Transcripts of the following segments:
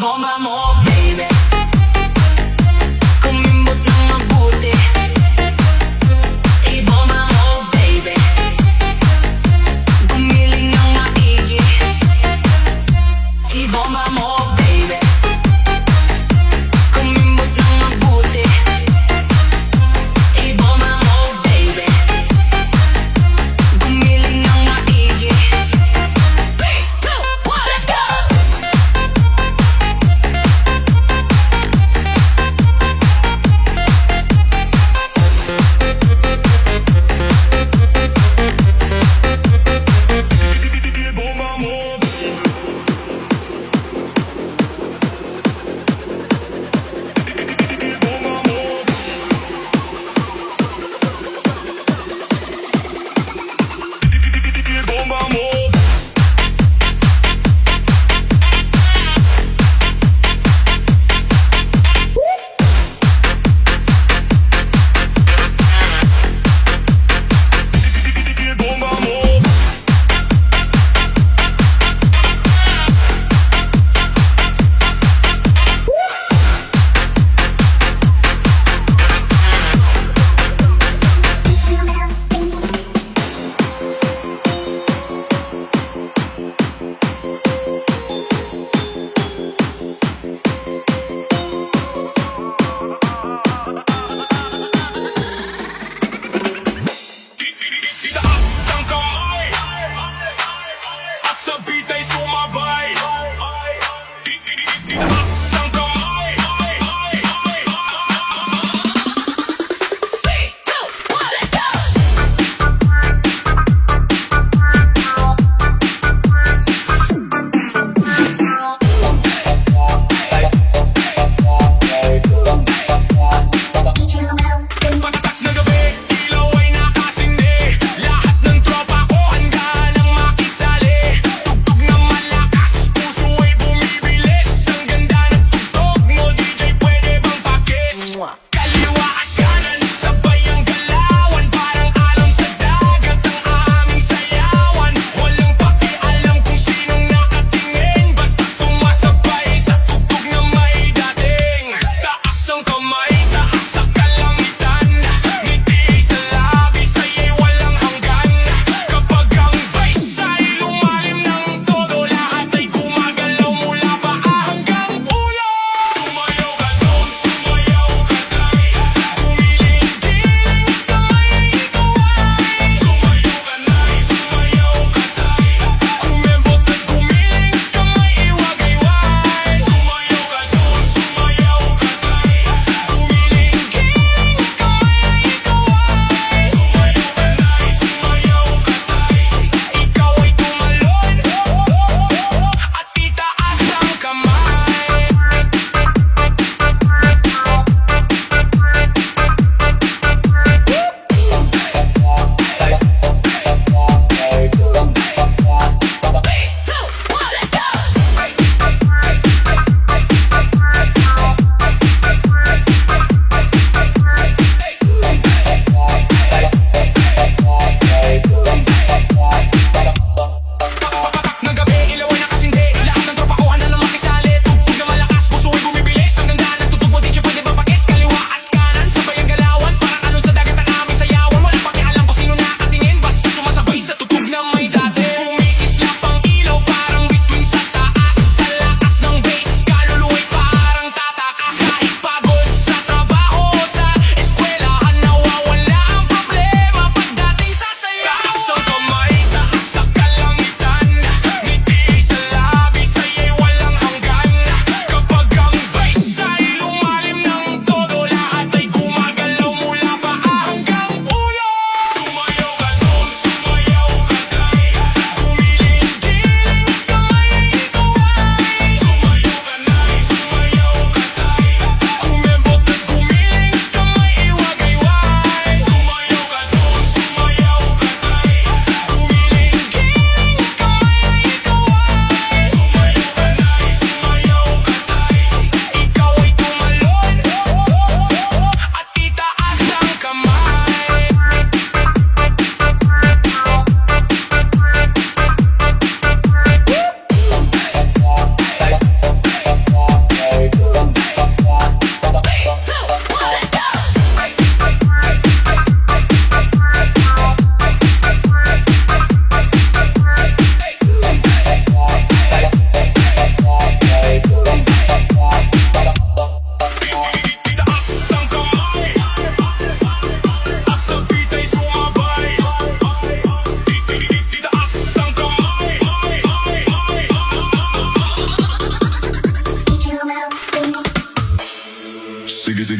Ibomba mo, baby. Kumimbot ng mabuti. Ibomba mo, baby. Gumiling ng maigi. Ibomba mo, baby. Kumimbot ng mabuti. Ibomba mo, baby. Gumiling ng maigi. 3, 2, 1, let's go!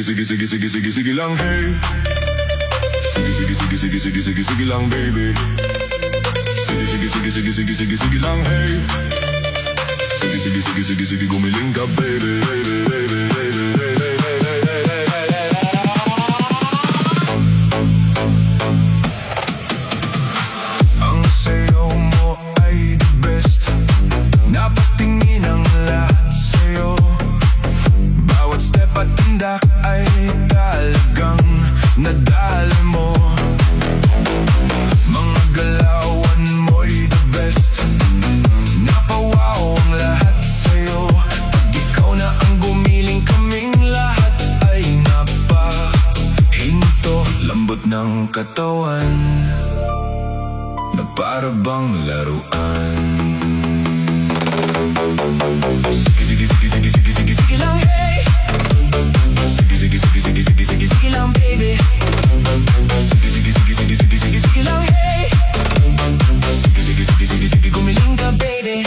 sige lang hey. Sige lang baby. Sige lang hey. Sige gumiling ka baby. Ang sayaw mo ay the best. Napatingin ang lahat sa'yo. Bawat step at tindak ay talagang nadali mo. Mga galawan mo'y the best. Napawaw ang lahat sa'yo. Pag ikaw na ang gumiling, kaming lahat ay napahinto. Lambot ng katawan na para bang laruan. Sige lang hey. Sige lang baby. Sige lang hey. Sige gumiling ka baby.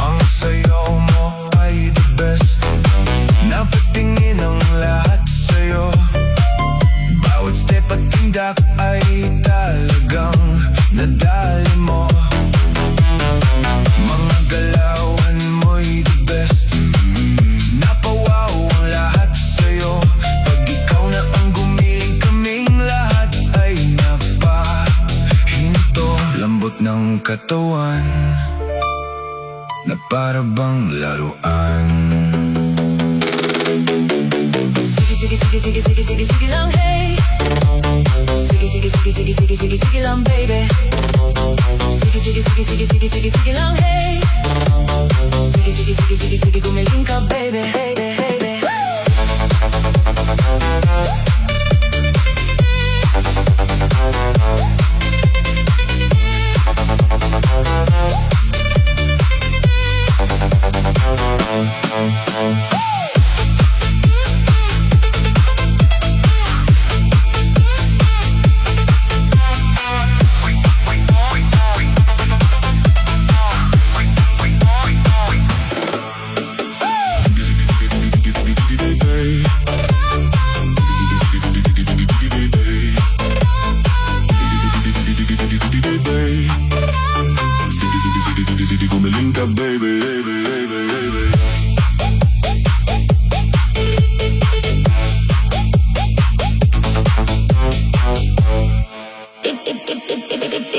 Ang sayaw mo ay the best. Napatingin ang lahat sa'yo. Bawat step at tindak ay talagang nadali mo. Mga galawan mo'y the best. Napawaw ang lahat sa'yo. Pag ikaw na ang gumiling, kaming lahat ay napahinto. Lambot ng katawan na para bang laruan. Sige lang hey. Sige lang baby. Sige lang hey. Sige gumiling ka baby. Sige gumiling ka baby.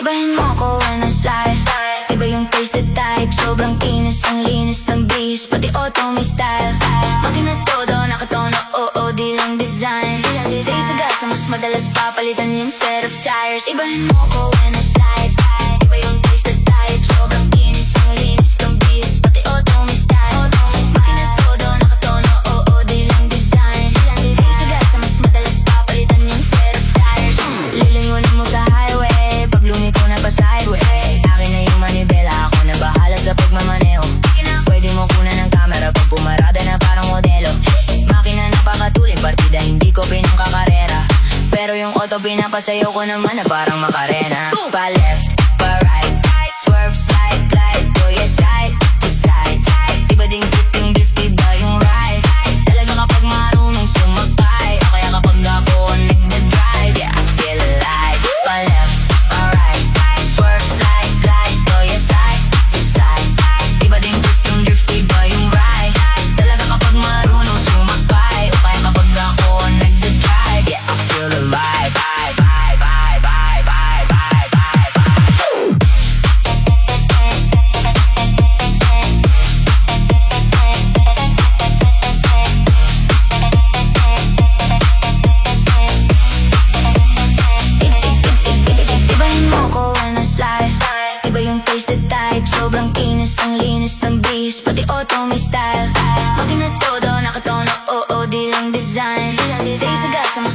Ibahin mo ko when I slide. Iba yung taste at type. Sobrang kinis, ang linis ng bis. Pati auto may style. Maging na todo, nakatono, oo, di lang design. Sa isagasa, mas madalas papalitan yung set of tires. Ibahin mo ko when I slide. Iba yung taste at type. Sobrang kinis, ang linis ng bis. Pati auto may style. Maging na todo, nakatono, oo, di lang design. Sa isagasa, mas madalas papalitan yung set of tires. Lilingunan mo sa highway, pag lumiko na pa sideways. Akin na yung manibela, ako na bahala sa pagmamaneho. Pwede mo kunan ng camera pag pumarada na parang modelo. Makina napakatuloy, partida hindi ko pinangkakarera. Pero yung auto pinapasayaw ko naman na parang makarena. Pa left, pa right, swerve, slide, glide, go yeah, side to side. Iba ding trip yung drift, iba yung ride. Talaga kapag marunong sumakay, o kaya kapag ako nagda-drive, yeah, I feel alive. Pa left, pa right, swerve, slide, glide, go yeah, side to side. Iba ding trip yung drift, iba yung ride. Talaga kapag marunong sumakay, o kaya kapag ako nagda-drive, yeah, I feel alive.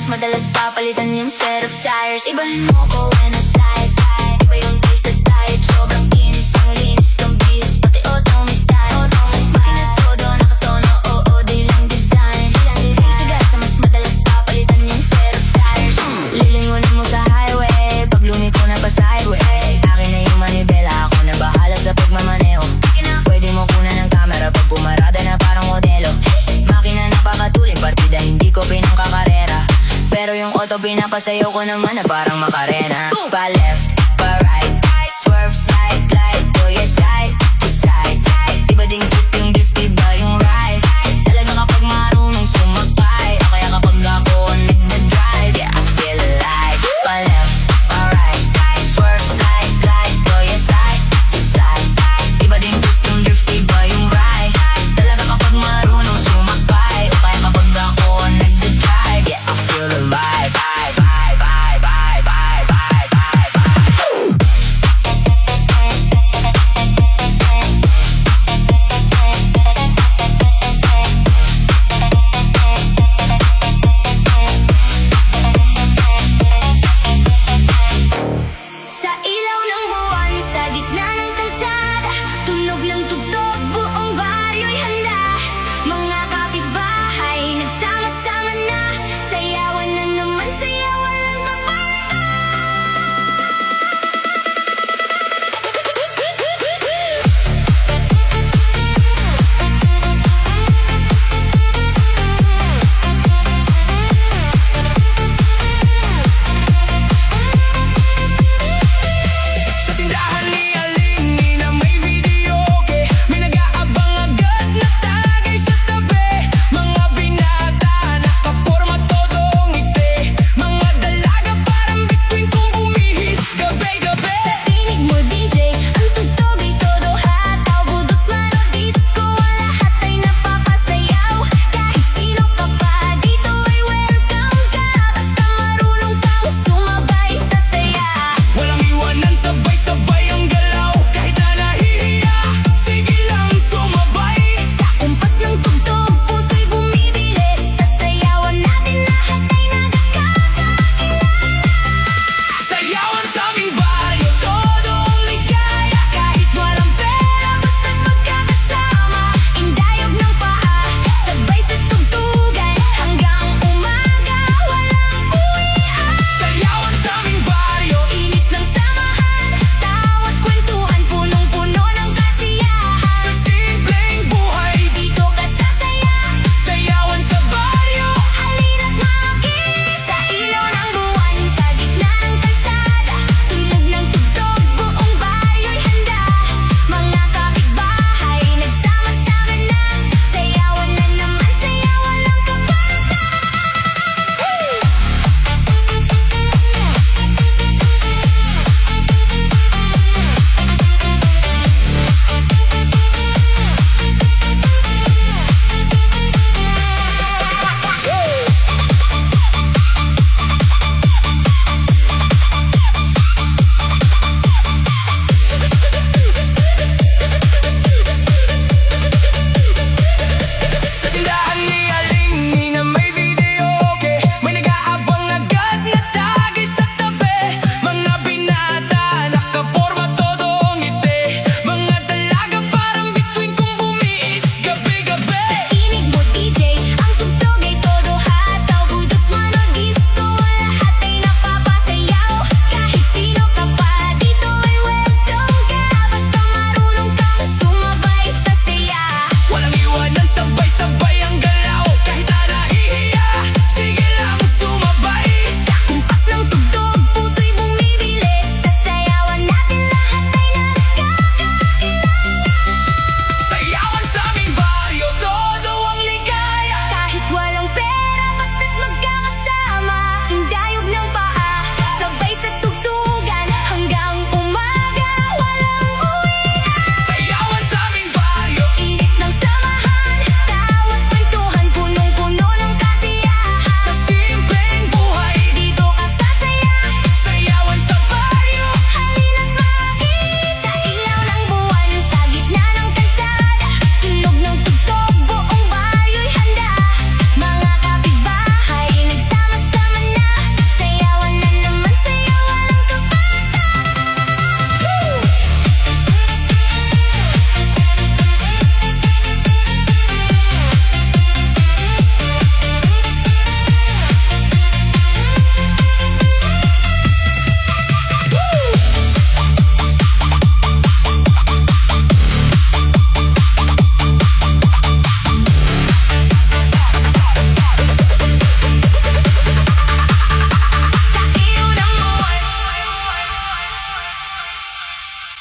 madalas papalitan yung set of tires. Ibahin mo ko when I slide, slide. Iba yung taste at type, sobrang kinis. Ang linis kang bis, pati auto may style. Makina todo, nakatono, oo, di lang design. Siga sa mas madalas papalitan yung set of tires. Lilingunin mo sa highway, pag lumiko na pa sideways. Akin na yung manibela, ako na bahala sa pagmamaneho. Pwede mo kunan ng camera pag pumarada na parang modelo. Makina napakatuling, partida hindi ko pinangkakarera. Pero yung auto pinapasayaw ko naman na parang makarena. Pa left,